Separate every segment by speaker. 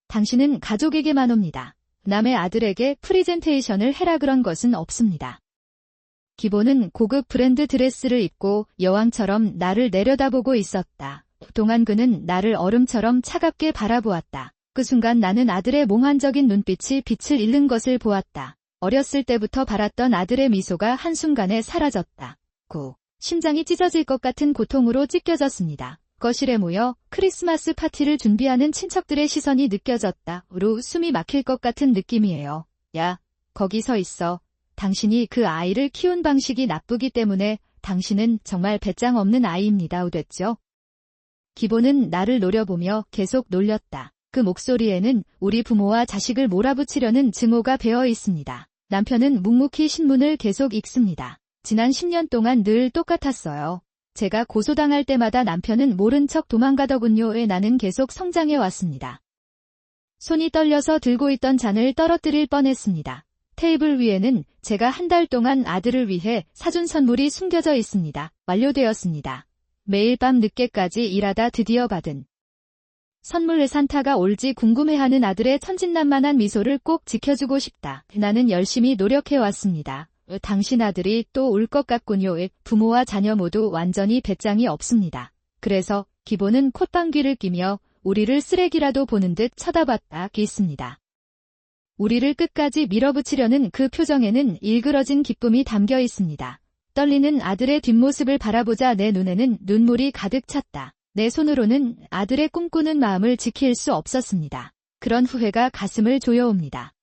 Speaker 1: 당신은 가족에게만 옵니다. 남의 아들에게 프리젠테이션을 해라 그런 것은 없습니다. 기본은 고급 브랜드 드레스를 입고 여왕처럼 나를 내려다보고 있었다. 동안 그는 나를 얼음처럼 차갑게 바라보았다. 그 순간 나는 아들의 몽환적인 눈빛이 빛을 잃는 것을 보았다. 어렸을 때부터 바랐던 아들의 미소가 한순간에 사라졌다. 심장이 찢어질 것 같은 고통으로 찢겨졌습니다. 거실에 모여 크리스마스 파티를 준비하는 친척들의 시선이 느껴졌다. 숨이 막힐 것 같은 느낌이에요. 야, 거기 서 있어. 당신이 그 아이를 키운 방식이 나쁘기 때문에 당신은 정말 배짱 없는 아이입니다. 됐죠? 기본은 나를 노려보며 계속 놀렸다. 그 목소리에는 우리 부모와 자식을 몰아붙이려는 증오가 배어 있습니다. 남편은 묵묵히 신문을 계속 읽습니다. 지난 10년 동안 늘 똑같았어요. 제가 고소당할 때마다 남편은 모른 척 도망가더군요. 나는 계속 성장해 왔습니다. 손이 떨려서 들고 있던 잔을 떨어뜨릴 뻔했습니다. 테이블 위에는 제가 한 달 동안 아들을 위해 사준 선물이 숨겨져 있습니다. 완료되었습니다. 매일 밤 늦게까지 일하다 드디어 받은 선물. 산타가 올지 궁금해하는 아들의 천진난만한 미소를 꼭 지켜주고 싶다. 나는 열심히 노력해왔습니다. 당신 아들이 또 올 것 같군요. 부모와 자녀 모두 완전히 배짱이 없습니다. 그래서 기본은 콧방귀를 끼며 우리를 쓰레기라도 보는 듯 쳐다봤다 있습니다. 우리를 끝까지 밀어붙이려는 그 표정에는 일그러진 기쁨이 담겨 있습니다. 떨리는 아들의 뒷모습을 바라보자 내 눈에는 눈물이 가득 찼다. 내 손으로는 아들의 꿈꾸는 마음을 지킬 수 없었습니다. 그런 후회가 가슴을 조여옵니다.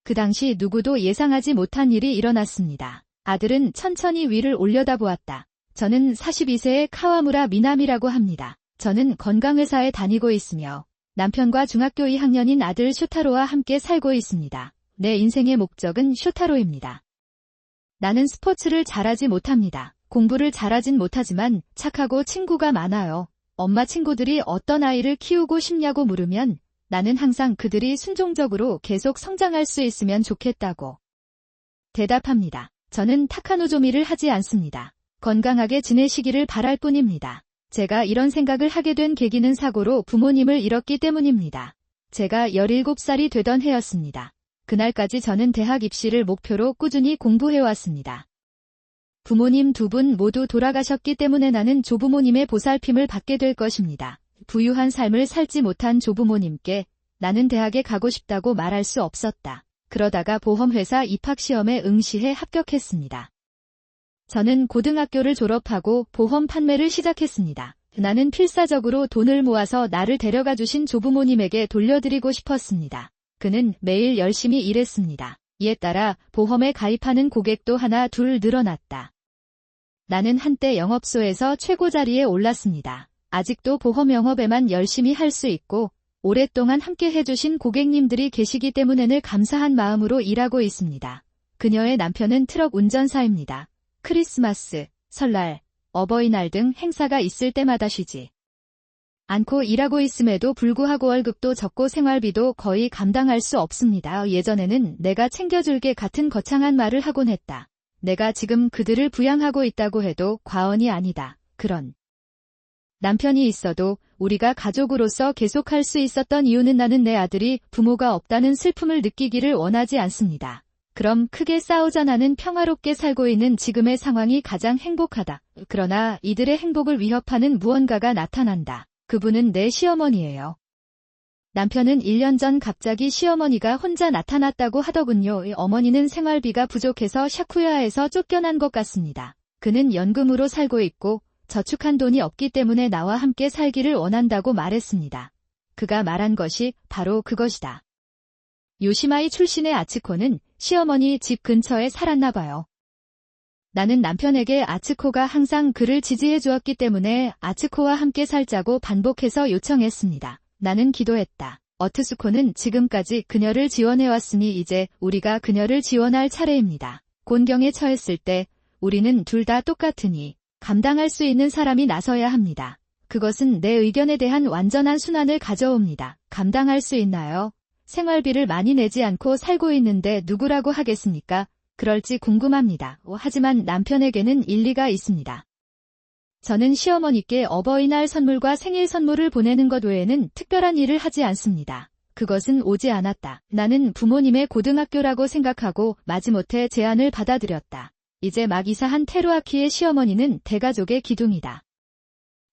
Speaker 1: 그 당시 누구도 예상하지 못한 일이 일어났습니다. 아들은 천천히 위를 올려다보았다. 저는 42세의 카와무라 미나미라고 합니다. 저는 건강회사에 다니고 있으며 남편과 중학교 2학년인 아들 슈타로와 함께 살고 있습니다. 내 인생의 목적은 슈타로입니다. 나는 스포츠를 잘하지 못합니다. 공부를 잘하진 못하지만 착하고 친구가 많아요. 엄마 친구들이 어떤 아이를 키우고 싶냐고 물으면 나는 항상 그들이 순종적으로 계속 성장할 수 있으면 좋겠다고 대답합니다. 저는 타카노조미를 하지 않습니다. 건강하게 지내시기를 바랄 뿐입니다. 제가 이런 생각을 하게 된 계기는 사고로 부모님을 잃었기 때문입니다. 제가 17살이 되던 해였습니다. 그날까지 저는 대학 입시를 목표로 꾸준히 공부해왔습니다. 부모님 두 분 모두 돌아가셨기 때문에 나는 조부모님의 보살핌을 받게 될 것입니다. 부유한 삶을 살지 못한 조부모님께 나는 대학에 가고 싶다고 말할 수 없었다. 그러다가 보험회사 입학시험에 응시해 합격했습니다. 저는 고등학교를 졸업하고 보험 판매를 시작했습니다. 나는 필사적으로 돈을 모아서 나를 데려가 주신 조부모님에게 돌려드리고 싶었습니다. 그는 매일 열심히 일했습니다. 이에 따라 보험에 가입하는 고객도 하나 둘 늘어났다. 나는 한때 영업소에서 최고 자리에 올랐습니다. 아직도 보험 영업에만 열심히 할 수 있고 오랫동안 함께 해주신 고객님들이 계시기 때문에 늘 감사한 마음으로 일하고 있습니다. 그녀의 남편은 트럭 운전사입니다. 크리스마스, 설날, 어버이날 등 행사가 있을 때마다 쉬지 않고 일하고 있음에도 불구하고 월급도 적고 생활비도 거의 감당할 수 없습니다. 예전에는 내가 챙겨줄게 같은 거창한 말을 하곤 했다. 내가 지금 그들을 부양하고 있다고 해도 과언이 아니다. 그런 남편이 있어도 우리가 가족으로서 계속할 수 있었던 이유는 나는 내 아들이 부모가 없다는 슬픔을 느끼기를 원하지 않습니다. 그럼 크게 싸우자 나는 평화롭게 살고 있는 지금의 상황이 가장 행복하다. 그러나 이들의 행복을 위협하는 무언가가 나타난다. 그분은 내 시어머니예요. 남편은 1년 전 갑자기 시어머니가 혼자 나타났다고 하더군요. 어머니는 생활비가 부족해서 샤쿠야에서 쫓겨난 것 같습니다. 그는 연금으로 살고 있고 저축한 돈이 없기 때문에 나와 함께 살기를 원한다고 말했습니다. 그가 말한 것이 바로 그것이다. 요시마이 출신의 아츠코는 시어머니 집 근처에 살았나 봐요. 나는 남편에게 아츠코가 항상 그를 지지해 주었기 때문에 아츠코와 함께 살자고 반복해서 요청했습니다. 나는 기도했다. 어트스코는 지금까지 그녀를 지원해왔으니 이제 우리가 그녀를 지원할 차례입니다. 곤경에 처했을 때 우리는 둘 다 똑같으니 감당할 수 있는 사람이 나서야 합니다. 그것은 내 의견에 대한 완전한 순환을 가져옵니다. 감당할 수 있나요? 생활비를 많이 내지 않고 살고 있는데 누구라고 하겠습니까? 그럴지 궁금합니다. 하지만 남편에게는 일리가 있습니다. 저는 시어머니께 어버이날 선물과 생일 선물을 보내는 것 외에는 특별한 일을 하지 않습니다. 그것은 오지 않았다. 나는 부모님의 고등학교라고 생각하고 마지못해 제안을 받아들였다. 이제 막 이사한 테루아키의 시어머니는 대가족의 기둥이다.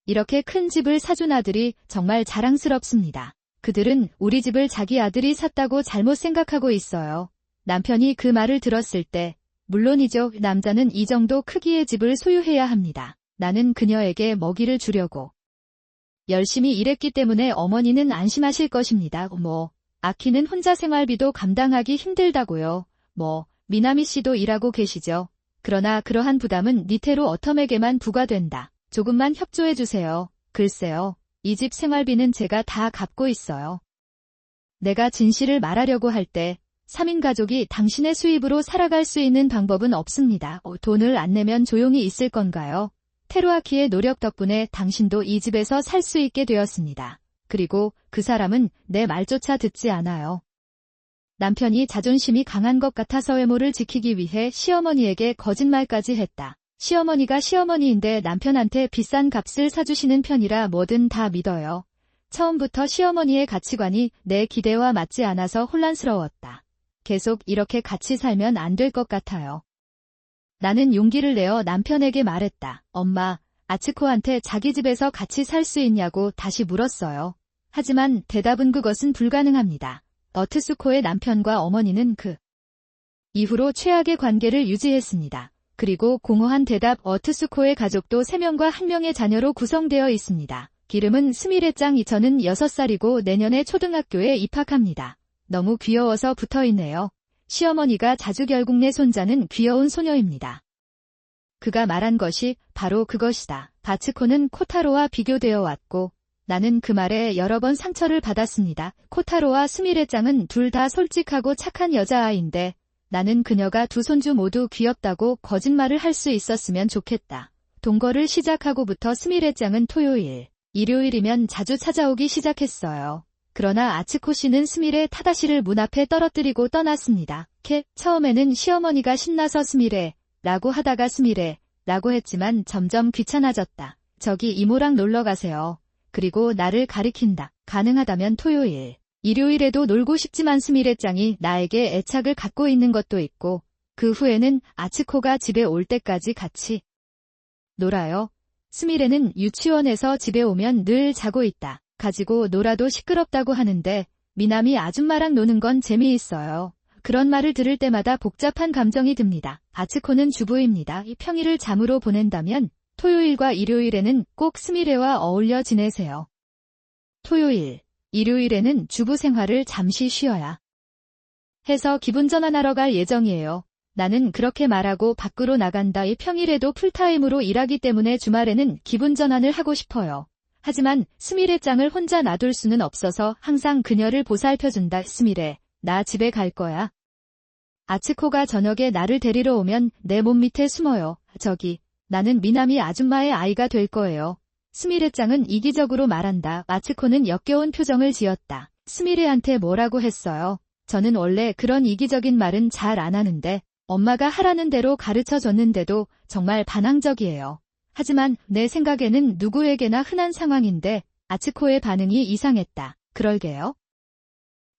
Speaker 1: 이렇게 큰 집을 사준 아들이 정말 자랑스럽습니다. 그들은 우리 집을 자기 아들이 샀다고 잘못 생각하고 있어요. 남편이 그 말을 들었을 때, 물론이죠. 남자는 이 정도 크기의 집을 소유해야 합니다. 나는 그녀에게 먹이를 주려고 열심히 일했기 때문에 어머니는 안심하실 것입니다. 아키는 혼자 생활비도 감당하기 힘들다고요. 미나미 씨도 일하고 계시죠. 그러나 그러한 부담은 니테루 어텀에게만 부과된다. 조금만 협조해주세요. 글쎄요. 이 집 생활비는 제가 다 갚고 있어요. 내가 진실을 말하려고 할 때 3인 가족이 당신의 수입으로 살아갈 수 있는 방법은 없습니다. 돈을 안 내면 조용히 있을 건가요? 테루아키의 노력 덕분에 당신도 이 집에서 살 수 있게 되었습니다. 그리고 그 사람은 내 말조차 듣지 않아요. 남편이 자존심이 강한 것 같아서 외모를 지키기 위해 시어머니에게 거짓말까지 했다. 시어머니가 시어머니인데 남편한테 비싼 값을 사주시는 편이라 뭐든 다 믿어요. 처음부터 시어머니의 가치관이 내 기대와 맞지 않아서 혼란스러웠다. 계속 이렇게 같이 살면 안 될 것 같아요. 나는 용기를 내어 남편에게 말했다. 엄마, 아츠코한테 자기 집에서 같이 살 수 있냐고 다시 물었어요. 하지만 대답은 그것은 불가능합니다. 어트수코의 남편과 어머니는 그 이후로 최악의 관계를 유지했습니다. 그리고 공허한 대답 어트수코의 가족도 3명과 1명의 자녀로 구성되어 있습니다. 기름은 스미레짱 저는 6살이고 내년에 초등학교에 입학합니다. 너무 귀여워서 붙어있네요. 시어머니가 자주 결국 내 손자는 귀여운 소녀입니다. 그가 말한 것이 바로 그것이다. 바츠코는 코타로와 비교되어 왔고 나는 그 말에 여러 번 상처를 받았습니다. 코타로와 스미레짱은 둘 다 솔직하고 착한 여자아이인데 나는 그녀가 두 손주 모두 귀엽다고 거짓말을 할 수 있었으면 좋겠다. 동거를 시작하고부터 스미레짱은 토요일, 일요일이면 자주 찾아오기 시작했어요. 그러나 아츠코 씨는 스미레 타다시를 문 앞에 떨어뜨리고 떠났습니다. 처음에는 시어머니가 신나서 스미레 라고 하다가 스미레 라고 했지만 점점 귀찮아졌다. 저기 이모랑 놀러 가세요. 그리고 나를 가리킨다. 가능하다면 토요일, 일요일에도 놀고 싶지만 스미레짱이 나에게 애착을 갖고 있는 것도 있고 그 후에는 아츠코가 집에 올 때까지 같이 놀아요. 스미레는 유치원에서 집에 오면 늘 자고 있다. 가지고 놀아도 시끄럽다고 하는데 미나미 아줌마랑 노는 건 재미있어요. 그런 말을 들을 때마다 복잡한 감정이 듭니다. 아츠코는 주부입니다. 평일을 잠으로 보낸다면 토요일과 일요일에는 꼭 스미레와 어울려 지내세요. 토요일, 일요일에는 주부 생활을 잠시 쉬어야 해서 기분 전환하러 갈 예정이에요. 나는 그렇게 말하고 밖으로 나간다. 평일에도 풀타임으로 일하기 때문에 주말에는 기분 전환을 하고 싶어요. 하지만 스미레짱을 혼자 놔둘 수는 없어서 항상 그녀를 보살펴준다. 스미레, 나 집에 갈 거야. 아츠코가 저녁에 나를 데리러 오면 내 몸 밑에 숨어요. 저기, 나는 미나미 아줌마의 아이가 될 거예요. 스미레짱은 이기적으로 말한다. 아츠코는 역겨운 표정을 지었다. 스미레한테 뭐라고 했어요? 저는 원래 그런 이기적인 말은 잘 안 하는데 엄마가 하라는 대로 가르쳐줬는데도 정말 반항적이에요. 하지만 내 생각에는 누구에게나 흔한 상황인데 아츠코의 반응이 이상했다. 그럴게요.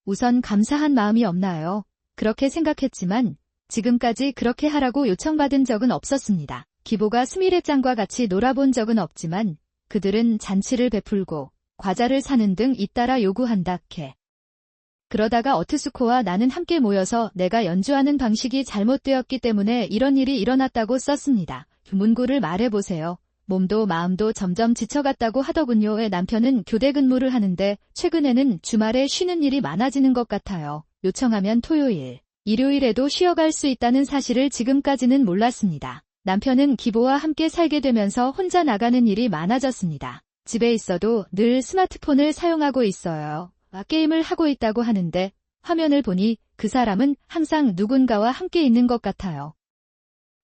Speaker 1: 우선 감사한 마음이 없나요? 그렇게 생각했지만 지금까지 그렇게 하라고 요청받은 적은 없었습니다. 기보가 스미레짱과 같이 놀아본 적은 없지만 그들은 잔치를 베풀고 과자를 사는 등 잇따라 요구한다. 그러다가 어트수코와 나는 함께 모여서 내가 연주하는 방식이 잘못되었기 때문에 이런 일이 일어났다고 썼습니다. 문구를 말해보세요. 몸도 마음도 점점 지쳐갔다고 하더군요. 남편은 교대 근무를 하는데 최근에는 주말에 쉬는 일이 많아지는 것 같아요. 요청하면 토요일, 일요일에도 쉬어갈 수 있다는 사실을 지금까지는 몰랐습니다. 남편은 기보와 함께 살게 되면서 혼자 나가는 일이 많아졌습니다. 집에 있어도 늘 스마트폰을 사용하고 있어요. 게임을 하고 있다고 하는데 화면을 보니 그 사람은 항상 누군가와 함께 있는 것 같아요.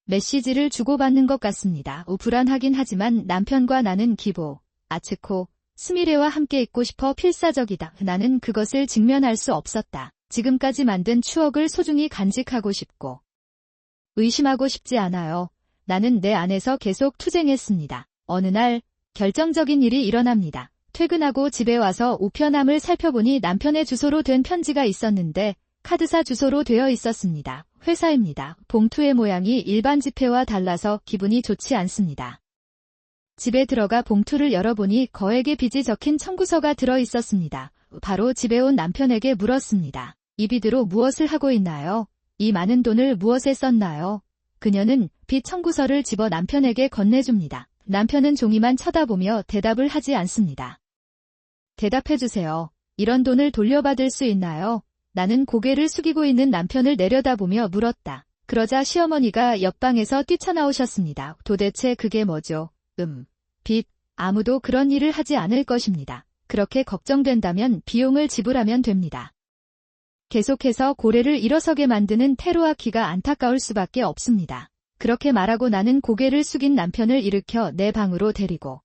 Speaker 1: 메시지를 주고받는 것 같습니다. 불안하긴 하지만 남편과 나는 기보, 아츠코, 스미레와 함께 있고 싶어 필사적이다. 나는 그것을 직면할 수 없었다. 지금까지 만든 추억을 소중히 간직하고 싶고 의심하고 싶지 않아요. 나는 내 안에서 계속 투쟁했습니다. 어느 날 결정적인 일이 일어납니다. 퇴근하고 집에 와서 우편함을 살펴보니 남편의 주소로 된 편지가 있었는데 카드사 주소로 되어 있었습니다. 회사입니다. 봉투의 모양이 일반 지폐와 달라서 기분이 좋지 않습니다. 집에 들어가 봉투를 열어보니 거액의 빚이 적힌 청구서가 들어 있었습니다. 바로 집에 온 남편에게 물었습니다. 이 빚으로 무엇을 하고 있나요? 이 많은 돈을 무엇에 썼나요? 그녀는 빚 청구서를 집어 남편에게 건네줍니다. 남편은 종이만 쳐다보며 대답을 하지 않습니다. 대답해주세요. 이런 돈을 돌려받을 수 있나요? 나는 고개를 숙이고 있는 남편을 내려다보며 물었다. 그러자 시어머니가 옆방에서 뛰쳐나오셨습니다. 도대체 그게 뭐죠? 빚. 아무도 그런 일을 하지 않을 것입니다. 그렇게 걱정된다면 비용을 지불하면 됩니다. 계속해서 고래를 일어서게 만드는 테루아키가 안타까울 수밖에 없습니다. 그렇게 말하고 나는 고개를 숙인 남편을 일으켜 내 방으로 데리고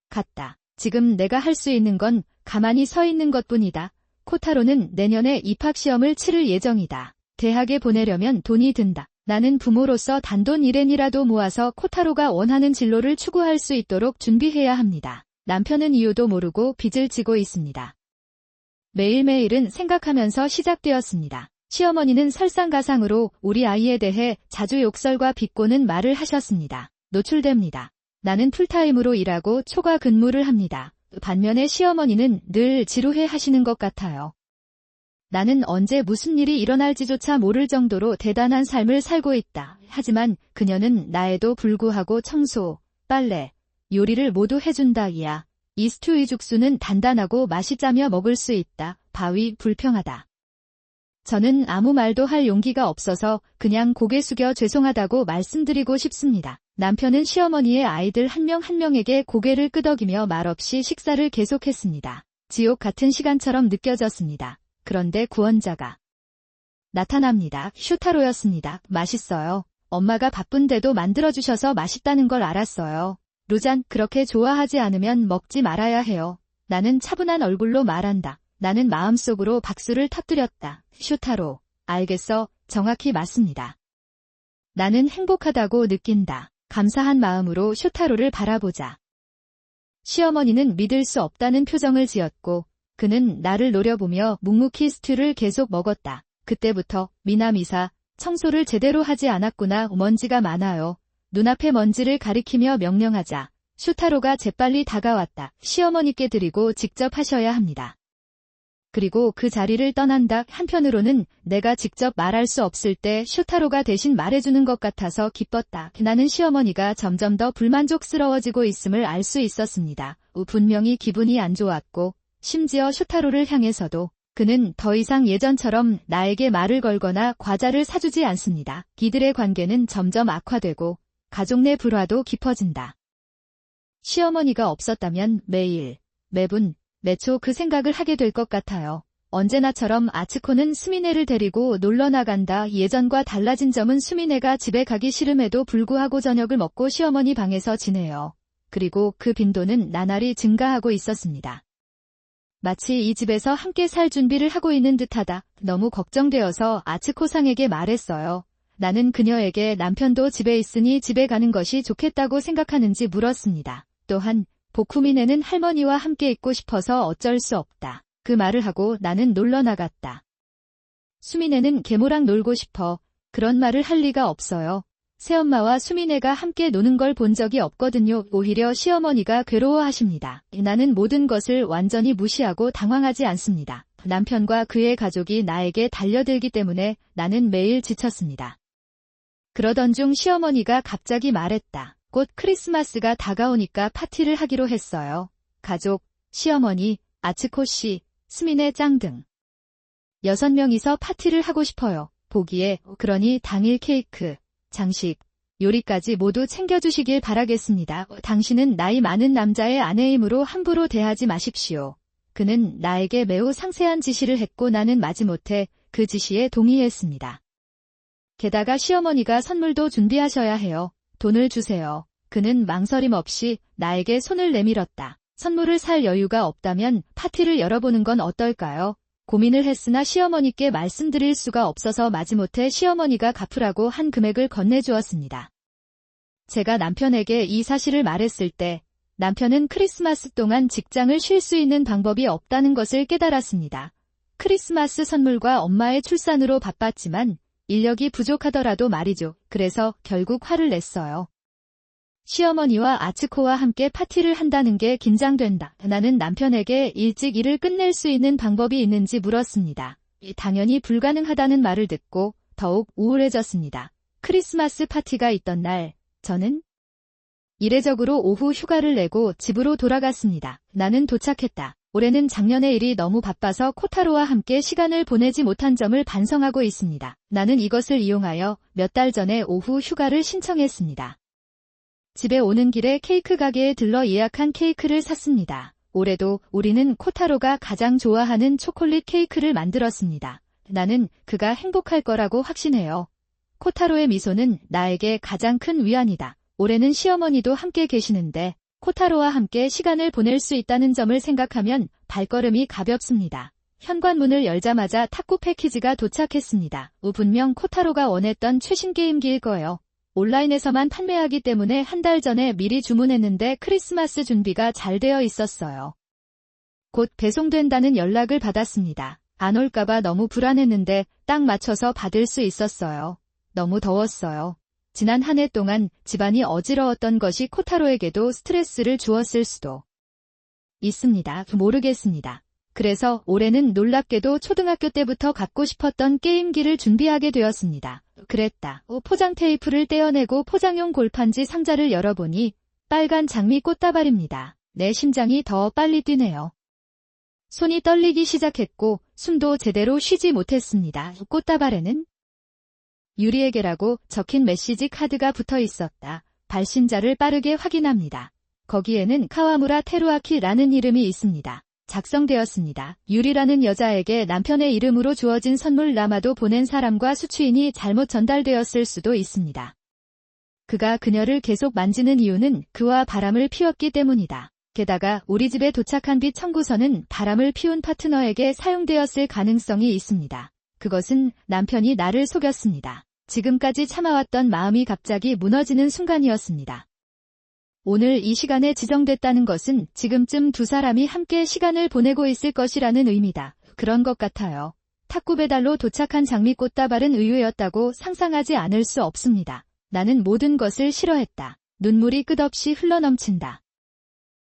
Speaker 1: 갔다. 지금 내가 할 수 있는 건 가만히 서 있는 것뿐이다. 코타로는 내년에 입학시험을 치를 예정이다. 대학에 보내려면 돈이 든다. 나는 부모로서 단돈 1엔이라도 모아서 코타로가 원하는 진로를 추구할 수 있도록 준비해야 합니다. 남편은 이유도 모르고 빚을 지고 있습니다. 매일매일은 생각하면서 시작되었습니다. 시어머니는 설상가상으로 우리 아이에 대해 자주 욕설과 비꼬는 말을 하셨습니다. 노출됩니다. 나는 풀타임으로 일하고 초과 근무를 합니다. 반면에 시어머니는 늘 지루해 하시는 것 같아요. 나는 언제 무슨 일이 일어날지조차 모를 정도로 대단한 삶을 살고 있다. 하지만 그녀는 나에도 불구하고 청소, 빨래, 요리를 모두 해준다. 이야. 이 스튜의 죽수는 단단하고 맛있자며 먹을 수 있다. 바위 불평하다. 저는 아무 말도 할 용기가 없어서 그냥 고개 숙여 죄송하다고 말씀드리고 싶습니다. 남편은 시어머니의 아이들 한 명 한 명에게 고개를 끄덕이며 말없이 식사를 계속했습니다. 지옥 같은 시간처럼 느껴졌습니다. 그런데 구원자가 나타납니다. 슈타로였습니다. 맛있어요. 엄마가 바쁜데도 만들어주셔서 맛있다는 걸 알았어요. 루잔, 그렇게 좋아하지 않으면 먹지 말아야 해요. 나는 차분한 얼굴로 말한다. 나는 마음속으로 박수를 터뜨렸다. 슈타로, 알겠어. 정확히 맞습니다. 나는 행복하다고 느낀다. 감사한 마음으로 슈타로를 바라보자. 시어머니는 믿을 수 없다는 표정을 지었고 그는 나를 노려보며 묵묵히 스튜를 계속 먹었다. 그때부터 미나미사, 청소를 제대로 하지 않았구나. 먼지가 많아요. 눈앞의 먼지를 가리키며 명령하자 슈타로가 재빨리 다가왔다. 시어머니께 드리고 직접 하셔야 합니다. 그리고 그 자리를 떠난다. 한편으로는 내가 직접 말할 수 없을 때 슈타로가 대신 말해주는 것 같아서 기뻤다. 나는 시어머니가 점점 더 불만족스러워지고 있음을 알 수 있었습니다. 분명히 기분이 안 좋았고 심지어 슈타로를 향해서도 그는 더 이상 예전처럼 나에게 말을 걸거나 과자를 사주지 않습니다. 이들의 관계는 점점 악화되고 가족 내 불화도 깊어진다. 시어머니가 없었다면 매일, 매분, 매초 그 생각을 하게 될 것 같아요. 언제나처럼 아츠코는 수미네를 데리고 놀러 나간다. 예전과 달라진 점은 수미네가 집에 가기 싫음에도 불구하고 저녁을 먹고 시어머니 방에서 지내요. 그리고 그 빈도는 나날이 증가하고 있었습니다. 마치 이 집에서 함께 살 준비를 하고 있는 듯하다. 너무 걱정되어서 아츠코상에게 말했어요. 나는 그녀에게 남편도 집에 있으니 집에 가는 것이 좋겠다고 생각하는지 물었습니다. 또한 보쿠미네는 할머니와 함께 있고 싶어서 어쩔 수 없다. 그 말을 하고 나는 놀러 나갔다. 수미네는 계모랑 놀고 싶어. 그런 말을 할 리가 없어요. 새엄마와 수미네가 함께 노는 걸 본 적이 없거든요. 오히려 시어머니가 괴로워하십니다. 나는 모든 것을 완전히 무시하고 당황하지 않습니다. 남편과 그의 가족이 나에게 달려들기 때문에 나는 매일 지쳤습니다. 그러던 중 시어머니가 갑자기 말했다. 곧 크리스마스가 다가오니까 파티를 하기로 했어요. 가족, 시어머니, 아츠코 씨, 수미네 짱 등 6명이서 파티를 하고 싶어요. 보기에 그러니 당일 케이크, 장식, 요리까지 모두 챙겨주시길 바라겠습니다. 당신은 나이 많은 남자의 아내이므로 함부로 대하지 마십시오. 그는 나에게 매우 상세한 지시를 했고 나는 마지못해 그 지시에 동의했습니다. 게다가 시어머니가 선물도 준비하셔야 해요. 돈을 주세요. 그는 망설임 없이 나에게 손을 내밀었다. 선물을 살 여유가 없다면 파티를 열어보는 건 어떨까요? 고민을 했으나 시어머니께 말씀드릴 수가 없어서 마지못해 시어머니가 갚으라고 한 금액을 건네주었습니다. 제가 남편에게 이 사실을 말했을 때 남편은 크리스마스 동안 직장을 쉴 수 있는 방법이 없다는 것을 깨달았습니다. 크리스마스 선물과 엄마의 출산으로 바빴지만 인력이 부족하더라도 말이죠. 그래서 결국 화를 냈어요. 시어머니와 아츠코와 함께 파티를 한다는 게 긴장된다. 나는 남편에게 일찍 일을 끝낼 수 있는 방법이 있는지 물었습니다. 당연히 불가능하다는 말을 듣고 더욱 우울해졌습니다. 크리스마스 파티가 있던 날, 저는 이례적으로 오후 휴가를 내고 집으로 돌아갔습니다. 나는 도착했다. 올해는 작년의 일이 너무 바빠서 코타로와 함께 시간을 보내지 못한 점을 반성하고 있습니다. 나는 이것을 이용하여 몇 달 전에 오후 휴가를 신청했습니다. 집에 오는 길에 케이크 가게에 들러 예약한 케이크를 샀습니다. 올해도 우리는 코타로가 가장 좋아하는 초콜릿 케이크를 만들었습니다. 나는 그가 행복할 거라고 확신해요. 코타로의 미소는 나에게 가장 큰 위안이다. 올해는 시어머니도 함께 계시는데 코타로와 함께 시간을 보낼 수 있다는 점을 생각하면 발걸음이 가볍습니다. 현관문을 열자마자 탁구 패키지가 도착했습니다. 분명 코타로가 원했던 최신 게임기일 거예요. 온라인에서만 판매하기 때문에 한 달 전에 미리 주문했는데 크리스마스 준비가 잘 되어 있었어요. 곧 배송된다는 연락을 받았습니다. 안 올까봐 너무 불안했는데 딱 맞춰서 받을 수 있었어요. 너무 더웠어요. 지난 한 해 동안 집안이 어지러웠던 것이 코타로에게도 스트레스를 주었을 수도 있습니다. 모르겠습니다. 그래서 올해는 놀랍게도 초등학교 때부터 갖고 싶었던 게임기를 준비하게 되었습니다. 그랬다. 포장 테이프를 떼어내고 포장용 골판지 상자를 열어보니 빨간 장미 꽃다발입니다. 내 심장이 더 빨리 뛰네요. 손이 떨리기 시작했고 숨도 제대로 쉬지 못했습니다. 꽃다발에는 유리에게라고 적힌 메시지 카드가 붙어 있었다. 발신자를 빠르게 확인합니다. 거기에는 카와무라 테루아키라는 이름이 있습니다. 작성되었습니다. 유리라는 여자에게 남편의 이름으로 주어진 선물 아마도 보낸 사람과 수취인이 잘못 전달되었을 수도 있습니다. 그가 그녀를 계속 만지는 이유는 그와 바람을 피웠기 때문이다. 게다가 우리 집에 도착한 빛 청구서는 바람을 피운 파트너에게 사용되었을 가능성이 있습니다. 그것은 남편이 나를 속였습니다. 지금까지 참아왔던 마음이 갑자기 무너지는 순간이었습니다. 오늘 이 시간에 지정됐다는 것은 지금쯤 두 사람이 함께 시간을 보내고 있을 것이라는 의미다. 그런 것 같아요. 탁구 배달로 도착한 장미꽃다발은 의외였다고 상상하지 않을 수 없습니다. 나는 모든 것을 싫어했다. 눈물이 끝없이 흘러넘친다.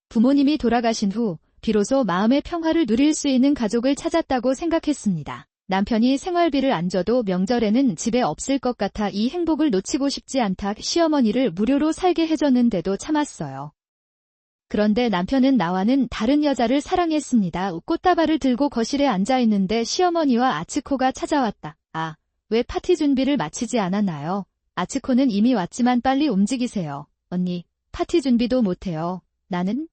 Speaker 1: 부모님이 돌아가신 후 비로소 마음의 평화를 누릴 수 있는 가족을 찾았다고 생각했습니다. 남편이 생활비를 안 줘도 명절에는 집에 없을 것 같아 이 행복을 놓치고 싶지 않다. 시어머니를 무료로 살게 해줬는데도 참았어요. 그런데 남편은 나와는 다른 여자를 사랑했습니다. 꽃다발을 들고 거실에 앉아있는데 시어머니와 아츠코가 찾아왔다. 아, 왜 파티 준비를 마치지 않았나요? 아츠코는 이미 왔지만 빨리 움직이세요. 언니, 파티 준비도 못해요. 나는?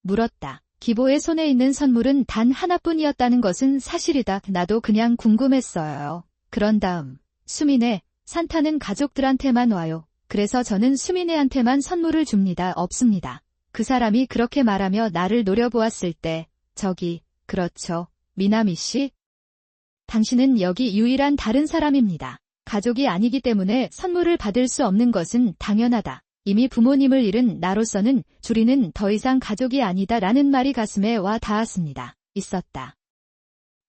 Speaker 1: 물었다. 기보의 손에 있는 선물은 단 하나뿐이었다는 것은 사실이다. 나도 그냥 궁금했어요. 그런 다음, 수민애, 산타는 가족들한테만 와요. 그래서 저는 수민애한테만 선물을 줍니다. 없습니다. 그 사람이 그렇게 말하며 나를 노려보았을 때, 그렇죠. 미나미 씨? 당신은 여기 유일한 다른 사람입니다. 가족이 아니기 때문에 선물을 받을 수 없는 것은 당연하다. 이미 부모님을 잃은 나로서는 주리는 더 이상 가족이 아니다라는 말이 가슴에 와 닿았습니다. 있었다.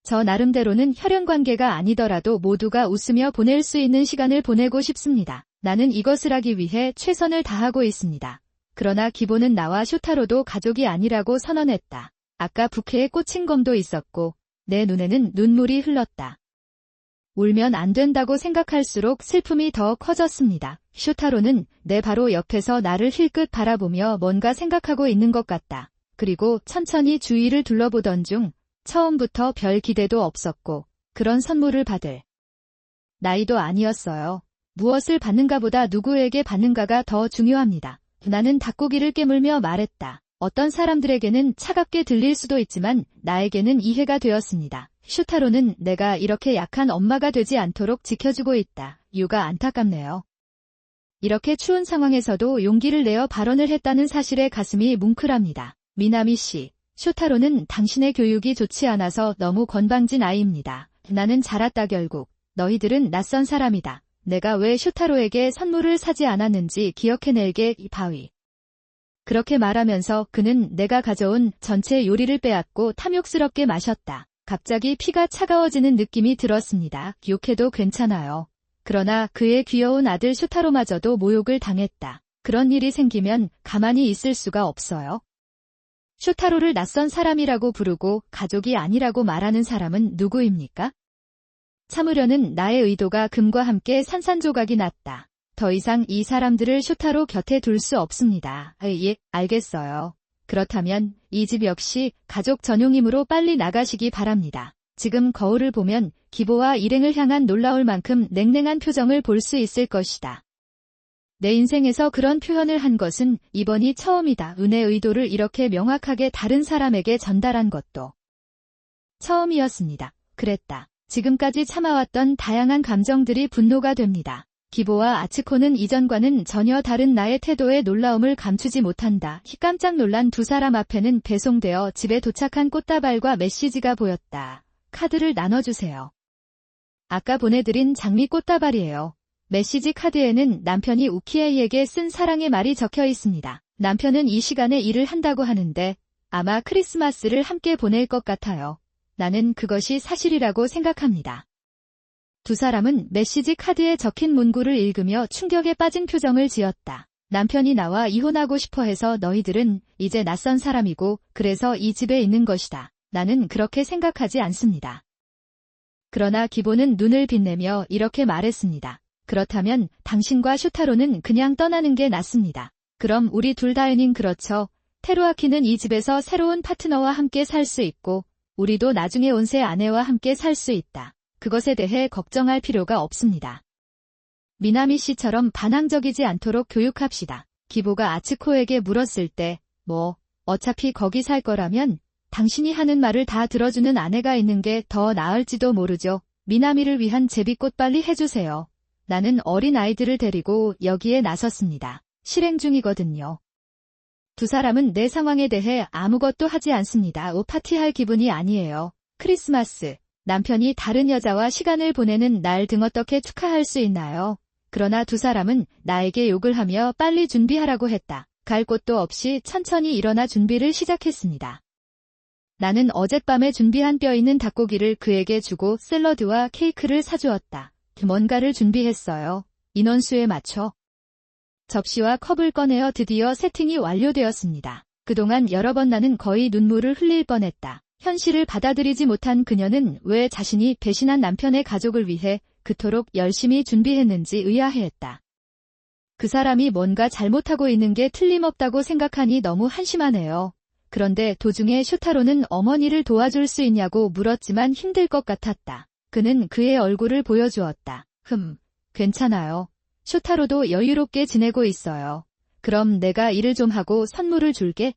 Speaker 1: 저 나름대로는 혈연관계가 아니더라도 모두가 웃으며 보낼 수 있는 시간을 보내고 싶습니다. 나는 이것을 하기 위해 최선을 다하고 있습니다. 그러나 기보는 나와 쇼타로도 가족이 아니라고 선언했다. 아까 부케에 꽂힌 검도 있었고 내 눈에는 눈물이 흘렀다. 울면 안 된다고 생각할수록 슬픔이 더 커졌습니다. 쇼타로는 내 바로 옆에서 나를 힐끗 바라보며 뭔가 생각하고 있는 것 같다. 그리고 천천히 주위를 둘러보던 중 처음부터 별 기대도 없었고 그런 선물을 받을 나이도 아니었어요. 무엇을 받는가보다 누구에게 받는가가 더 중요합니다. 나는 닭고기를 깨물며 말했다. 어떤 사람들에게는 차갑게 들릴 수도 있지만 나에게는 이해가 되었습니다. 슈타로는 내가 이렇게 약한 엄마가 되지 않도록 지켜주고 있다. 유가 안타깝네요. 이렇게 추운 상황에서도 용기를 내어 발언을 했다는 사실에 가슴이 뭉클합니다. 미나미 씨, 슈타로는 당신의 교육이 좋지 않아서 너무 건방진 아이입니다. 나는 자랐다. 결국 너희들은 낯선 사람이다. 내가 왜 슈타로에게 선물을 사지 않았는지 기억해낼게. 이 바위. 그렇게 말하면서 그는 내가 가져온 전체 요리를 빼앗고 탐욕스럽게 마셨다. 갑자기 피가 차가워지는 느낌이 들었습니다. 욕해도 괜찮아요. 그러나 그의 귀여운 아들 슈타로마저도 모욕을 당했다. 그런 일이 생기면 가만히 있을 수가 없어요. 슈타로를 낯선 사람이라고 부르고 가족이 아니라고 말하는 사람은 누구입니까? 참으려는 나의 의도가 금과 함께 산산조각이 났다. 더 이상 이 사람들을 슈타로 곁에 둘 수 없습니다. 예, 알겠어요. 그렇다면 이 집 역시 가족 전용이므로 빨리 나가시기 바랍니다. 지금 거울을 보면 기보와 일행을 향한 놀라울 만큼 냉랭한 표정을 볼 수 있을 것이다. 내 인생에서 그런 표현을 한 것은 이번이 처음이다. 은의 의도를 이렇게 명확하게 다른 사람에게 전달한 것도 처음이었습니다. 그랬다. 지금까지 참아왔던 다양한 감정들이 분노가 됩니다. 기보와 아츠코는 이전과는 전혀 다른 나의 태도에 놀라움을 감추지 못한다. 깜짝 놀란 두 사람 앞에는 배송되어 집에 도착한 꽃다발과 메시지가 보였다. 카드를 나눠주세요. 아까 보내드린 장미 꽃다발이에요. 메시지 카드에는 남편이 우키에이에게 쓴 사랑의 말이 적혀 있습니다. 남편은 이 시간에 일을 한다고 하는데 아마 크리스마스를 함께 보낼 것 같아요. 나는 그것이 사실이라고 생각합니다. 두 사람은 메시지 카드에 적힌 문구를 읽으며 충격에 빠진 표정을 지었다. 남편이 나와 이혼하고 싶어 해서 너희들은 이제 낯선 사람이고 그래서 이 집에 있는 것이다. 나는 그렇게 생각하지 않습니다. 그러나 기보는 눈을 빛내며 이렇게 말했습니다. 그렇다면 당신과 슈타로는 그냥 떠나는 게 낫습니다. 그럼 우리 둘 다에는 그렇죠. 테루아키는 이 집에서 새로운 파트너와 함께 살 수 있고 우리도 나중에 온 새 아내와 함께 살 수 있다. 그것에 대해 걱정할 필요가 없습니다. 미나미 씨처럼 반항적이지 않도록 교육합시다. 기보가 아츠코에게 물었을 때 어차피 거기 살 거라면 당신이 하는 말을 다 들어주는 아내가 있는 게 더 나을지도 모르죠. 미나미를 위한 제비꽃 빨리 해주세요. 나는 어린 아이들을 데리고 여기에 나섰습니다. 실행 중이거든요. 두 사람은 내 상황에 대해 아무것도 하지 않습니다. 파티할 기분이 아니에요. 크리스마스. 남편이 다른 여자와 시간을 보내는 날 등 어떻게 축하할 수 있나요? 그러나 두 사람은 나에게 욕을 하며 빨리 준비하라고 했다. 갈 곳도 없이 천천히 일어나 준비를 시작했습니다. 나는 어젯밤에 준비한 뼈 있는 닭고기를 그에게 주고 샐러드와 케이크를 사주었다. 뭔가를 준비했어요. 인원수에 맞춰. 접시와 컵을 꺼내어 드디어 세팅이 완료되었습니다. 그동안 여러 번 나는 거의 눈물을 흘릴 뻔했다. 현실을 받아들이지 못한 그녀는 왜 자신이 배신한 남편의 가족을 위해 그토록 열심히 준비했는지 의아해했다. 그 사람이 뭔가 잘못하고 있는 게 틀림없다고 생각하니 너무 한심하네요. 그런데 도중에 슈타로는 어머니를 도와줄 수 있냐고 물었지만 힘들 것 같았다. 그는 그의 얼굴을 보여주었다. 괜찮아요. 슈타로도 여유롭게 지내고 있어요. 그럼 내가 일을 좀 하고 선물을 줄게.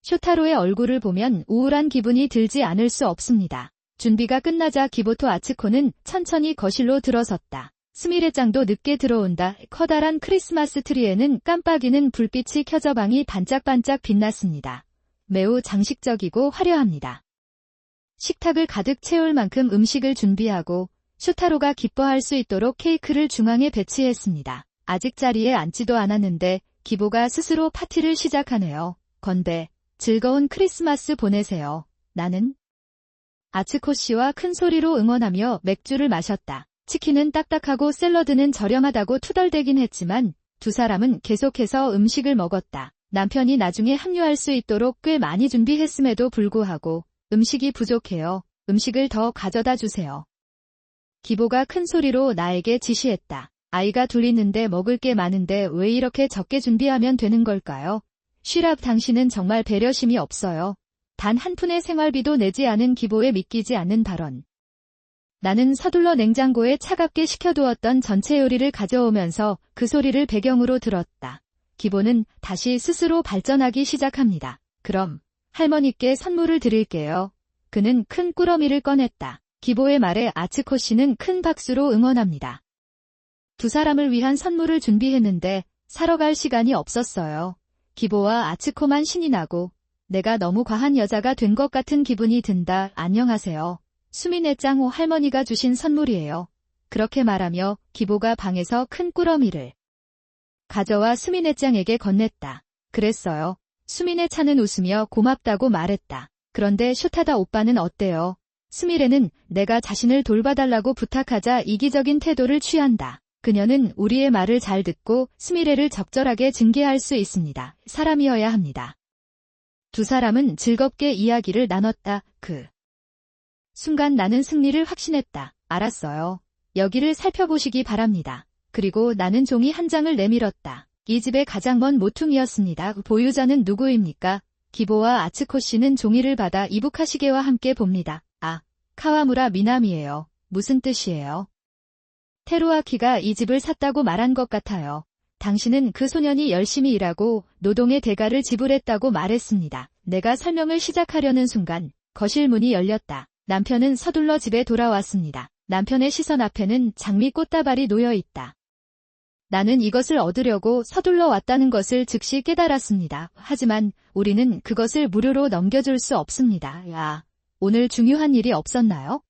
Speaker 1: 슈타로의 얼굴을 보면 우울한 기분이 들지 않을 수 없습니다. 준비가 끝나자 기보토 아츠코는 천천히 거실로 들어섰다. 스미레짱도 늦게 들어온다. 커다란 크리스마스 트리에는 깜빡이는 불빛이 켜져 방이 반짝반짝 빛났습니다. 매우 장식적이고 화려합니다. 식탁을 가득 채울 만큼 음식을 준비하고 슈타로가 기뻐할 수 있도록 케이크를 중앙에 배치했습니다. 아직 자리에 앉지도 않았는데 기보가 스스로 파티를 시작하네요. 건배, 즐거운 크리스마스 보내세요. 나는 아츠코 씨와 큰 소리로 응원하며 맥주를 마셨다. 치킨은 딱딱하고 샐러드는 저렴하다고 투덜대긴 했지만 두 사람은 계속해서 음식을 먹었다. 남편이 나중에 합류할 수 있도록 꽤 많이 준비했음에도 불구하고 음식이 부족해요. 음식을 더 가져다 주세요. 기보가 큰 소리로 나에게 지시했다. 아이가 둘 있는데 먹을 게 많은데 왜 이렇게 적게 준비하면 되는 걸까요? 쉬랍 당신은 정말 배려심이 없어요. 단 한 푼의 생활비도 내지 않은 기보에 믿기지 않는 발언. 나는 서둘러 냉장고에 차갑게 식혀두었던 전체 요리를 가져오면서 그 소리를 배경으로 들었다. 기보는 다시 스스로 발전하기 시작합니다. 그럼 할머니께 선물을 드릴게요. 그는 큰 꾸러미를 꺼냈다. 기보의 말에 아츠코 씨는 큰 박수로 응원합니다. 두 사람을 위한 선물을 준비했는데 사러 갈 시간이 없었어요. 기보와 아츠코만 신이 나고 내가 너무 과한 여자가 된 것 같은 기분이 든다. 안녕하세요. 수미네 짱호 할머니가 주신 선물이에요. 그렇게 말하며 기보가 방에서 큰 꾸러미를 가져와 수미네 짱에게 건넸다. 그랬어요. 수민의 차는 웃으며 고맙다고 말했다. 그런데 슈타다 오빠는 어때요? 스미레는 내가 자신을 돌봐달라고 부탁하자 이기적인 태도를 취한다. 그녀는 우리의 말을 잘 듣고 스미레를 적절하게 징계할 수 있습니다. 사람이어야 합니다. 두 사람은 즐겁게 이야기를 나눴다. 그 순간 나는 승리를 확신했다. 알았어요. 여기를 살펴보시기 바랍니다. 그리고 나는 종이 한 장을 내밀었다. 이 집의 가장 먼 모퉁이였습니다. 보유자는 누구입니까? 기보와 아츠코 씨는 종이를 받아 이부카시게와 함께 봅니다. 아, 카와무라 미나미예요. 무슨 뜻이에요? 테루아키가 이 집을 샀다고 말한 것 같아요. 당신은 그 소년이 열심히 일하고 노동의 대가를 지불했다고 말했습니다. 내가 설명을 시작하려는 순간 거실 문이 열렸다. 남편은 서둘러 집에 돌아왔습니다. 남편의 시선 앞에는 장미 꽃다발이 놓여 있다. 나는 이것을 얻으려고 서둘러 왔다는 것을 즉시 깨달았습니다. 하지만 우리는 그것을 무료로 넘겨줄 수 없습니다. 야, 오늘 중요한 일이 없었나요?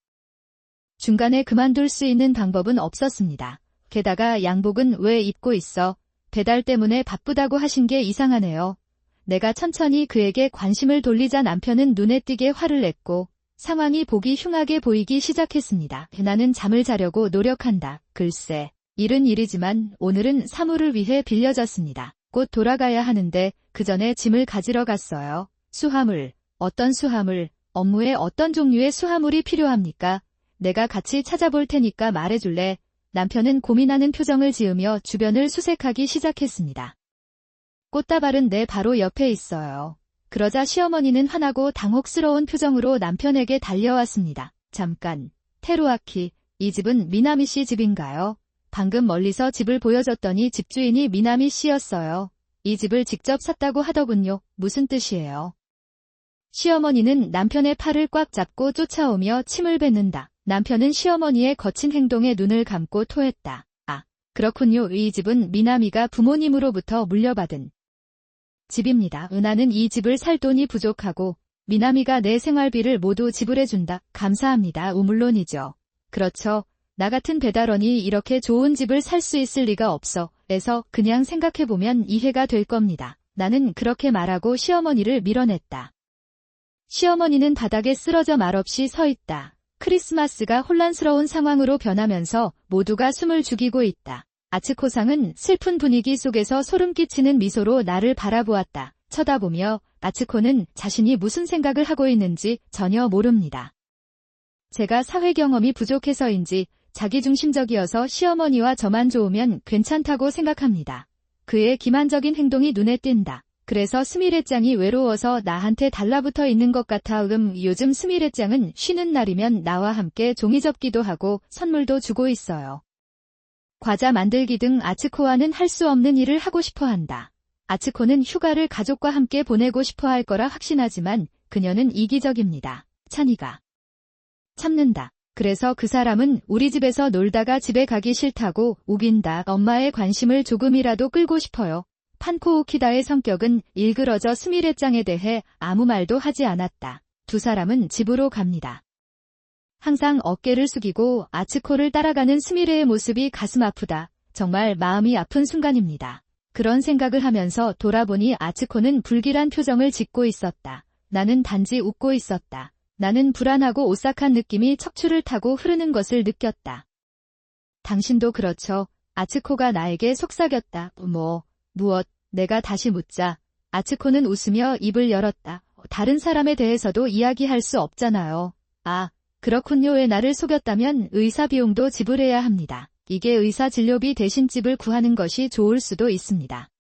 Speaker 1: 중간에 그만둘 수 있는 방법은 없었습니다. 게다가 양복은 왜 입고 있어? 배달 때문에 바쁘다고 하신 게 이상하네요. 내가 천천히 그에게 관심을 돌리자 남편은 눈에 띄게 화를 냈고 상황이 보기 흉하게 보이기 시작했습니다. 나는 잠을 자려고 노력한다. 글쎄, 일은 일이지만 오늘은 사무를 위해 빌려졌습니다. 곧 돌아가야 하는데 그 전에 짐을 가지러 갔어요. 수화물, 어떤 수화물, 업무에 어떤 종류의 수화물이 필요합니까? 내가 같이 찾아볼 테니까 말해줄래? 남편은 고민하는 표정을 지으며 주변을 수색하기 시작했습니다. 꽃다발은 내 바로 옆에 있어요. 그러자 시어머니는 화나고 당혹스러운 표정으로 남편에게 달려왔습니다. 잠깐, 테루아키, 이 집은 미나미 씨 집인가요? 방금 멀리서 집을 보여줬더니 집주인이 미나미 씨였어요. 이 집을 직접 샀다고 하더군요. 무슨 뜻이에요? 시어머니는 남편의 팔을 꽉 잡고 쫓아오며 침을 뱉는다. 남편은 시어머니의 거친 행동에 눈을 감고 토했다. 아, 그렇군요. 이 집은 미나미가 부모님으로부터 물려받은 집입니다. 나는 이 집을 살 돈이 부족하고 미나미가 내 생활비를 모두 지불해준다. 감사합니다. 물론이죠. 그렇죠. 나 같은 배달원이 이렇게 좋은 집을 살 수 있을 리가 없어. 에서 그냥 생각해보면 이해가 될 겁니다. 나는 그렇게 말하고 시어머니를 밀어냈다. 시어머니는 바닥에 쓰러져 말없이 서 있다. 크리스마스가 혼란스러운 상황으로 변하면서 모두가 숨을 죽이고 있다. 아츠코상은 슬픈 분위기 속에서 소름 끼치는 미소로 나를 바라보았다. 쳐다보며 아츠코는 자신이 무슨 생각을 하고 있는지 전혀 모릅니다. 제가 사회 경험이 부족해서인지 자기중심적이어서 시어머니와 저만 좋으면 괜찮다고 생각합니다. 그의 기만적인 행동이 눈에 띈다. 그래서 스미레짱이 외로워서 나한테 달라붙어 있는 것 같아. 요즘 스미레짱은 쉬는 날이면 나와 함께 종이접기도 하고 선물도 주고 있어요. 과자 만들기 등 아츠코와는 할 수 없는 일을 하고 싶어 한다. 아츠코는 휴가를 가족과 함께 보내고 싶어 할 거라 확신하지만 그녀는 이기적입니다. 찬이가 참는다. 그래서 그 사람은 우리 집에서 놀다가 집에 가기 싫다고 우긴다. 엄마의 관심을 조금이라도 끌고 싶어요. 판코 우키다의 성격은 일그러져 스미레짱에 대해 아무 말도 하지 않았다. 두 사람은 집으로 갑니다. 항상 어깨를 숙이고 아츠코를 따라가는 스미레의 모습이 가슴 아프다. 정말 마음이 아픈 순간입니다. 그런 생각을 하면서 돌아보니 아츠코는 불길한 표정을 짓고 있었다. 나는 단지 웃고 있었다. 나는 불안하고 오싹한 느낌이 척추를 타고 흐르는 것을 느꼈다. 당신도 그렇죠. 아츠코가 나에게 속삭였다. 무엇? 내가 다시 묻자. 아츠코는 웃으며 입을 열었다. 다른 사람에 대해서도 이야기할 수 없잖아요. 아, 그렇군요. 왜 나를 속였다면 의사 비용도 지불해야 합니다. 이게 의사 진료비 대신 집을 구하는 것이 좋을 수도 있습니다.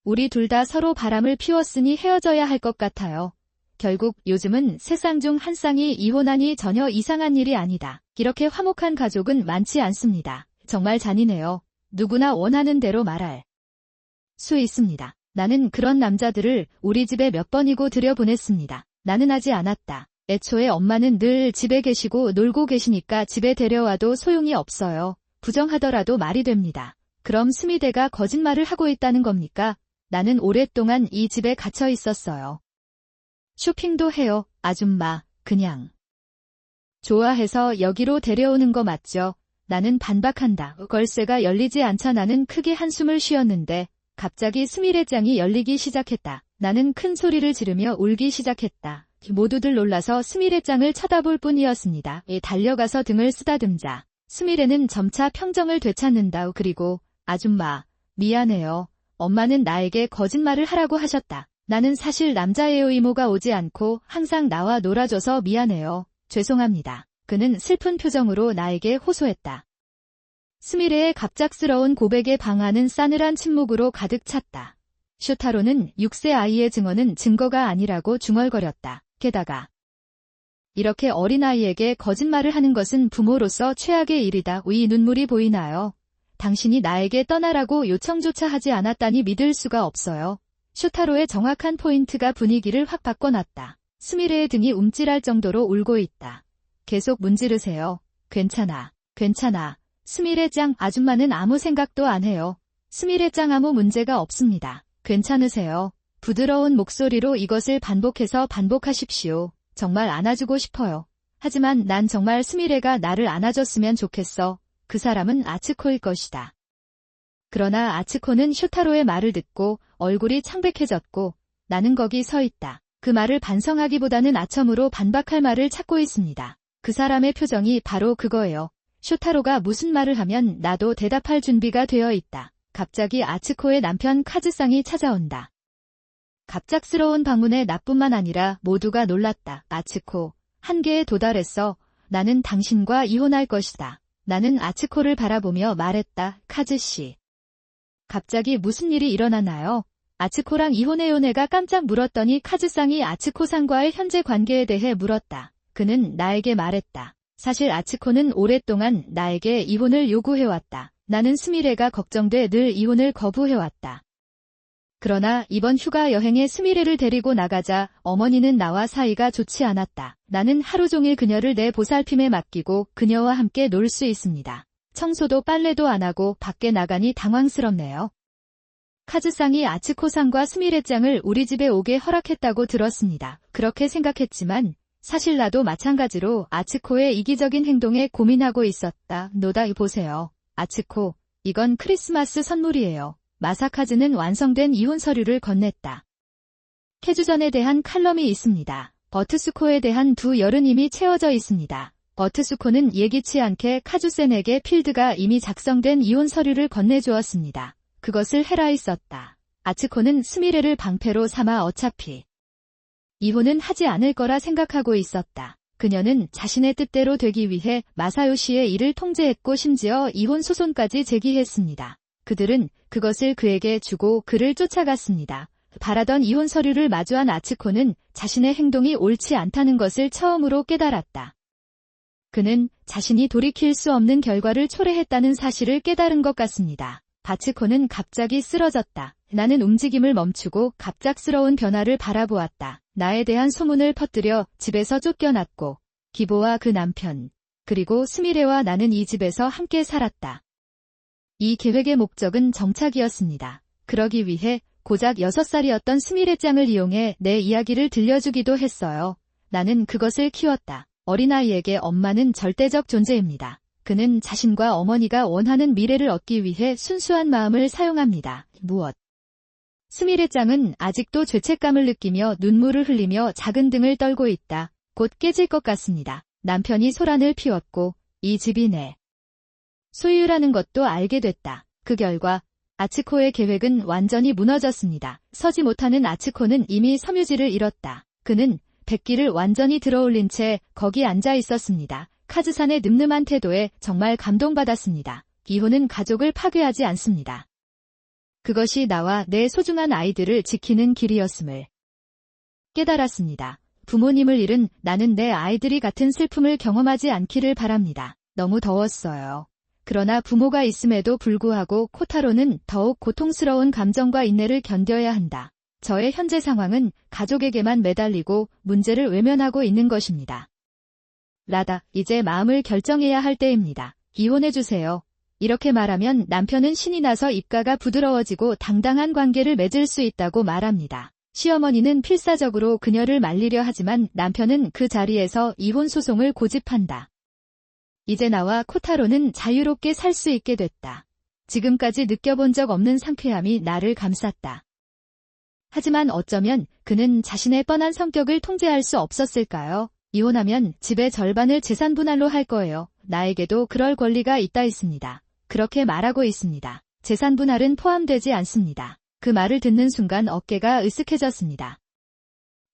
Speaker 1: 우리 둘 다 서로 바람을 피웠으니 헤어져야 할 것 같아요. 결국 요즘은 세 쌍 중 한 쌍이 이혼하니 전혀 이상한 일이 아니다. 이렇게 화목한 가족은 많지 않습니다. 정말 잔인해요. 누구나 원하는 대로 말할 수 있습니다. 나는 그런 남자들을 우리 집에 몇 번이고 들여보냈습니다. 나는 하지 않았다. 애초에 엄마는 늘 집에 계시고 놀고 계시니까 집에 데려와도 소용이 없어요. 부정하더라도 말이 됩니다. 그럼 스미데가 거짓말을 하고 있다는 겁니까? 나는 오랫동안 이 집에 갇혀 있었어요. 쇼핑도 해요, 아줌마. 그냥 좋아해서 여기로 데려오는 거 맞죠? 나는 반박한다. 걸쇠가 열리지 않자 나는 크게 한숨을 쉬었는데 갑자기 스미레 장이 열리기 시작했다. 나는 큰 소리를 지르며 울기 시작했다. 모두들 놀라서 스미레 장을 쳐다볼 뿐이었습니다. 달려가서 등을 쓰다듬자 스미레는 점차 평정을 되찾는다. 그리고 아줌마, 미안해요. 엄마는 나에게 거짓말을 하라고 하셨다. 나는 사실 남자예요. 이모가 오지 않고 항상 나와 놀아줘서 미안해요. 죄송합니다. 그는 슬픈 표정으로 나에게 호소했다. 스미레의 갑작스러운 고백에 방아는 싸늘한 침묵으로 가득 찼다. 슈타로는 6세 아이의 증언은 증거가 아니라고 중얼거렸다. 게다가 이렇게 어린아이에게 거짓말을 하는 것은 부모로서 최악의 일이다. 이 눈물이 보이나요? 당신이 나에게 떠나라고 요청조차 하지 않았다니 믿을 수가 없어요. 슈타로의 정확한 포인트가 분위기를 확 바꿔놨다. 스미레의 등이 움찔할 정도로 울고 있다. 계속 문지르세요. 괜찮아. 괜찮아. 스미레 짱 아줌마는 아무 생각도 안 해요. 스미레 짱 아무 문제가 없습니다. 괜찮으세요. 부드러운 목소리로 이것을 반복하십시오. 정말 안아주고 싶어요. 하지만 난 정말 스미레가 나를 안아줬으면 좋겠어. 그 사람은 아츠코일 것이다. 그러나 아츠코는 슈타로의 말을 듣고 얼굴이 창백해졌고 나는 거기 서 있다. 그 말을 반성하기보다는 아첨으로 반박할 말을 찾고 있습니다. 그 사람의 표정이 바로 그거예요. 슈타로가 무슨 말을 하면 나도 대답할 준비가 되어 있다. 갑자기 아츠코의 남편 카즈상이 찾아온다. 갑작스러운 방문에 나뿐만 아니라 모두가 놀랐다. 아츠코, 한계에 도달했어. 나는 당신과 이혼할 것이다. 나는 아츠코를 바라보며 말했다. 카즈씨. 갑자기 무슨 일이 일어나나요? 아츠코랑 이혼해요. 내가 깜짝 물었더니 카즈상이 아츠코상과의 현재 관계에 대해 물었다. 그는 나에게 말했다. 사실 아츠코는 오랫동안 나에게 이혼을 요구해왔다. 나는 스미레가 걱정돼 늘 이혼을 거부해왔다. 그러나 이번 휴가 여행에 스미레를 데리고 나가자 어머니는 나와 사이가 좋지 않았다. 나는 하루 종일 그녀를 내 보살핌에 맡기고 그녀와 함께 놀 수 있습니다. 청소도 빨래도 안 하고 밖에 나가니 당황스럽네요. 카즈상이 아츠코상과 스미레짱을 우리 집에 오게 허락했다고 들었습니다. 그렇게 생각했지만 사실 나도 마찬가지로 아츠코의 이기적인 행동에 고민하고 있었다. 노다 보세요. 아츠코, 이건 크리스마스 선물이에요. 마사카즈는 완성된 이혼 서류를 건넸다. 캐주전에 대한 칼럼이 있습니다. 버트수코에 대한 두 열은 이미 채워져 있습니다. 버트수코는 예기치 않게 카주센에게 필드가 이미 작성된 이혼 서류를 건네주었습니다. 그것을 헤라이 썼다. 아츠코는 스미레를 방패로 삼아 어차피 이혼은 하지 않을 거라 생각하고 있었다. 그녀는 자신의 뜻대로 되기 위해 마사요시의 일을 통제했고 심지어 이혼 소송까지 제기했습니다. 그들은 그것을 그에게 주고 그를 쫓아갔습니다. 바라던 이혼 서류를 마주한 아츠코는 자신의 행동이 옳지 않다는 것을 처음으로 깨달았다. 그는 자신이 돌이킬 수 없는 결과를 초래했다는 사실을 깨달은 것 같습니다. 바츠코는 갑자기 쓰러졌다. 나는 움직임을 멈추고 갑작스러운 변화를 바라보았다. 나에 대한 소문을 퍼뜨려 집에서 쫓겨났고 기보와 그 남편, 그리고 스미레와 나는 이 집에서 함께 살았다. 이 계획의 목적은 정착이었습니다. 그러기 위해 고작 6살이었던 스미레짱을 이용해 내 이야기를 들려주기도 했어요. 나는 그것을 키웠다. 어린아이에게 엄마는 절대적 존재입니다. 그는 자신과 어머니가 원하는 미래를 얻기 위해 순수한 마음을 사용합니다. 무엇? 스미레짱은 아직도 죄책감을 느끼며 눈물을 흘리며 작은 등을 떨고 있다. 곧 깨질 것 같습니다. 남편이 소란을 피웠고 이 집이 내 소유라는 것도 알게 됐다. 그 결과 아츠코의 계획은 완전히 무너졌습니다. 서지 못하는 아츠코는 이미 섬유질을 잃었다. 그는 백기를 완전히 들어올린 채 거기 앉아 있었습니다. 카즈산의 늠름한 태도에 정말 감동받았습니다. 이혼은 가족을 파괴하지 않습니다. 그것이 나와 내 소중한 아이들을 지키는 길이었음을 깨달았습니다. 부모님을 잃은 나는 내 아이들이 같은 슬픔을 경험하지 않기를 바랍니다. 너무 더웠어요. 그러나 부모가 있음에도 불구하고 코타로는 더욱 고통스러운 감정과 인내를 견뎌야 한다. 저의 현재 상황은 가족에게만 매달리고 문제를 외면하고 있는 것입니다. 라다, 이제 마음을 결정해야 할 때입니다. 이혼해주세요. 이렇게 말하면 남편은 신이 나서 입가가 부드러워지고 당당한 관계를 맺을 수 있다고 말합니다. 시어머니는 필사적으로 그녀를 말리려 하지만 남편은 그 자리에서 이혼 소송을 고집한다. 이제 나와 코타로는 자유롭게 살 수 있게 됐다. 지금까지 느껴본 적 없는 상쾌함이 나를 감쌌다. 하지만 어쩌면 그는 자신의 뻔한 성격을 통제할 수 없었을까요? 이혼하면 집의 절반을 재산 분할로 할 거예요. 나에게도 그럴 권리가 있다 했습니다. 그렇게 말하고 있습니다. 재산 분할은 포함되지 않습니다. 그 말을 듣는 순간 어깨가 으쓱해졌습니다.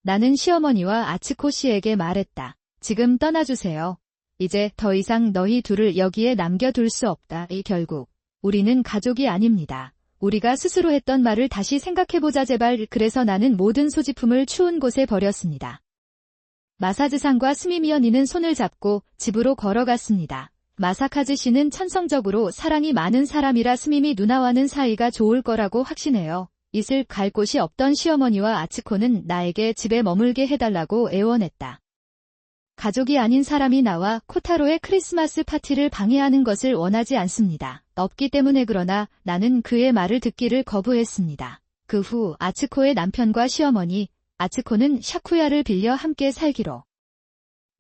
Speaker 1: 나는 시어머니와 아츠코 씨에게 말했다. 지금 떠나주세요. 이제 더 이상 너희 둘을 여기에 남겨둘 수 없다. 결국 우리는 가족이 아닙니다. 우리가 스스로 했던 말을 다시 생각해보자 제발. 그래서 나는 모든 소지품을 추운 곳에 버렸습니다. 마사즈상과 스미미 언니는 손을 잡고 집으로 걸어갔습니다. 마사카즈 씨는 천성적으로 사랑이 많은 사람이라 스미미 누나와는 사이가 좋을 거라고 확신해요. 있을 갈 곳이 없던 시어머니와 아츠코는 나에게 집에 머물게 해달라고 애원했다. 가족이 아닌 사람이 나와 코타로의 크리스마스 파티를 방해하는 것을 원하지 않습니다. 없기 때문에. 그러나 나는 그의 말을 듣기를 거부했습니다. 그 후 아츠코의 남편과 시어머니, 아츠코는 샤쿠야를 빌려 함께 살기로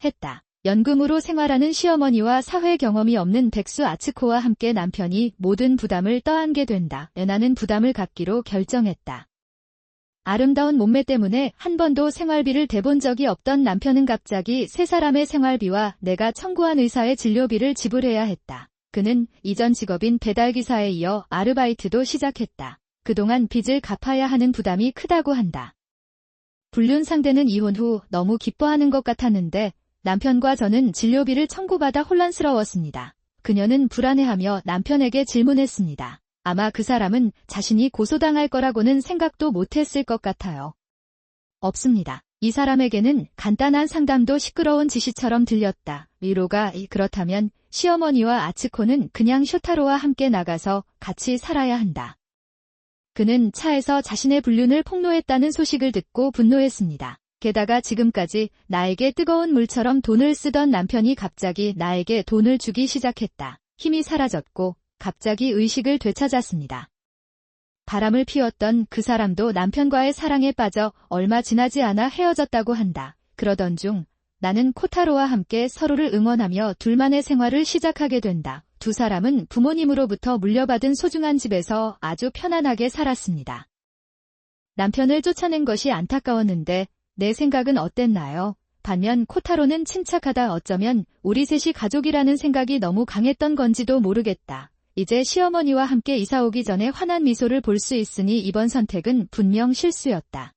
Speaker 1: 했다. 연금으로 생활하는 시어머니와 사회 경험이 없는 백수 아츠코와 함께 남편이 모든 부담을 떠안게 된다. 나는 부담을 갖기로 결정했다. 아름다운 몸매 때문에 한 번도 생활비를 대본 적이 없던 남편은 갑자기 세 사람의 생활비와 내가 청구한 의사의 진료비를 지불해야 했다. 그는 이전 직업인 배달기사에 이어 아르바이트도 시작했다. 그동안 빚을 갚아야 하는 부담이 크다고 한다. 불륜 상대는 이혼 후 너무 기뻐하는 것 같았는데 남편과 저는 진료비를 청구받아 혼란스러웠습니다. 그녀는 불안해하며 남편에게 질문했습니다. 아마 그 사람은 자신이 고소당할 거라고는 생각도 못했을 것 같아요. 없습니다. 이 사람에게는 간단한 상담도 시끄러운 지시처럼 들렸다. 위로가 그렇다면 시어머니와 아츠코는 그냥 쇼타로와 함께 나가서 같이 살아야 한다. 그는 차에서 자신의 불륜을 폭로했다는 소식을 듣고 분노했습니다. 게다가 지금까지 나에게 뜨거운 물처럼 돈을 쓰던 남편이 갑자기 나에게 돈을 주기 시작했다. 힘이 사라졌고 갑자기 의식을 되찾았습니다. 바람을 피웠던 그 사람도 남편과의 사랑에 빠져 얼마 지나지 않아 헤어졌다고 한다. 그러던 중 나는 코타로와 함께 서로를 응원하며 둘만의 생활을 시작하게 된다. 두 사람은 부모님으로부터 물려받은 소중한 집에서 아주 편안하게 살았습니다. 남편을 쫓아낸 것이 안타까웠는데 내 생각은 어땠나요? 반면 코타로는 침착하다. 어쩌면 우리 셋이 가족이라는 생각이 너무 강했던 건지도 모르겠다. 이제 시어머니와 함께 이사 오기 전에 환한 미소를 볼 수 있으니 이번 선택은 분명 실수였다.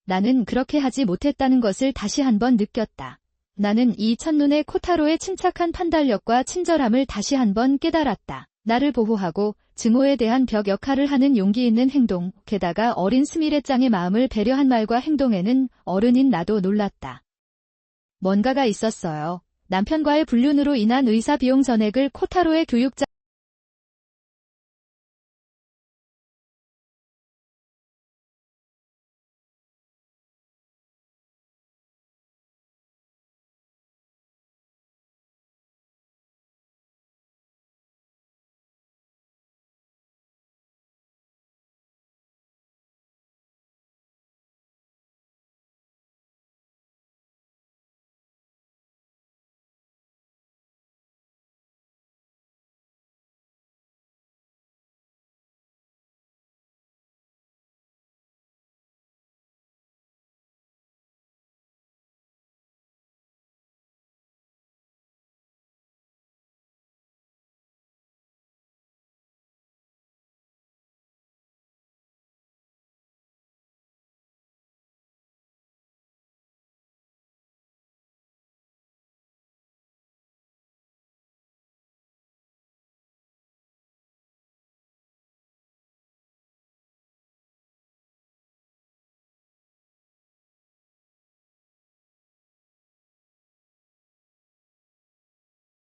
Speaker 1: 나는 그렇게 하지 못했다는 것을 다시 한번 느꼈다. 나는 이 첫눈에 코타로의 침착한 판단력과 친절함을 다시 한번 깨달았다. 나를 보호하고 증오에 대한 벽 역할을 하는 용기 있는 행동, 게다가 어린 스미레짱의 마음을 배려한 말과 행동에는 어른인 나도 놀랐다. 뭔가가 있었어요. 남편과의 불륜으로 인한 의사 비용 전액을 코타로의 교육자